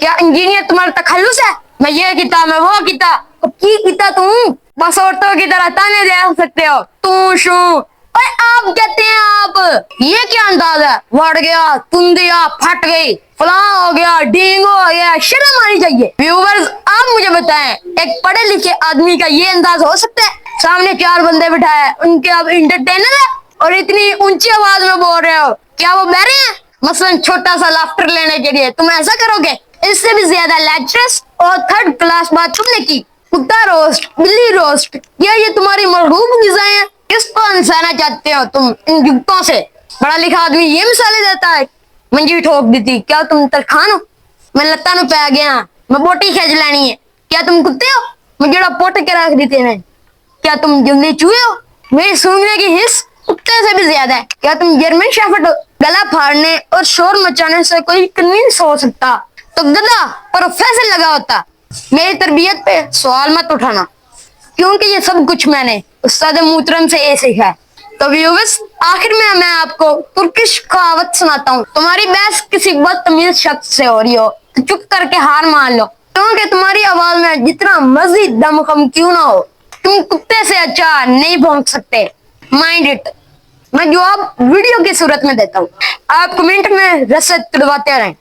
क्या इंजीनियर तुम्हारा तखल्लुस है? मैं ये कीता, मैं वो कीता। की कीता तुम? बस औरतों की तरह ताने दे सकते हो तू शू। ओए आप कहते हैं आप, ये क्या अंदाज है? बढ़ गया, तुम दिया, फट गई, फलां हो गया, ढींग हो गया, शर्म आनी चाहिए। व्यूवर्स आप मुझे बताएं, एक पढ़े लिखे आदमी का ये अंदाज हो सकता है? सामने 4 बंदे बिठाए, उनके आप इंटरटेनर है और इतनी ऊंची आवाज में बोल रहे हो, क्या वो बहरे हैं? मसलन छोटा सा लाफ्टर लेने के लिए तुम ऐसा करोगे? इससे भी ज्यादा लेक्चरस और थर्ड क्लास बात तुमने की। कुत्ता रोस्ट, बिल्ली रोस्ट, ये तुम्हारी मरगूब गिज़ाएं हैं? किसको हंसाना चाहते हो तुम इन जुगतों से? पढ़ा लिखा आदमी ये मिसालें देता है, मंजी ठोक दी थी, क्या तुम तरखान हो? मैं लत्ता नु पै गया, मैं बोटी खींच लेनी है, क्या तुम कुत्ते हो? मैं जड़ा पोट के रख दी थी मैं, क्या तुम जंगली चूहे हो? मेरी सूंघने की हिस्स कुत्ते से भी ज्यादा है। क्या तुम जर्मन शेफर्ड हो? गला फाड़ने और शोर मचाने से कोई कन्विंस हो सकता तो गधा प्रोफेसर लगा होता। मेरी तरबियत पे सवाल मत उठाना, क्योंकि ये सब कुछ मैंने उस्ताद मोहतरम से ये सीखा है। तो व्यूअर्स आखिर में मैं आपको तुर्किश कहावत सुनाता हूँ। तुम्हारी बहस किसी बदतमीज शख्स से हो रही हो तो चुप करके हार मान लो, क्योंकि तुम्हारी आवाज में जितना मजीद दमखम क्यों ना हो, तुम कुत्ते से अच्छा नहीं भौंक सकते। Mind it. मैं जवाब वीडियो की सूरत में देता हूँ, आप कमेंट में रसद तुड़वाते रहें।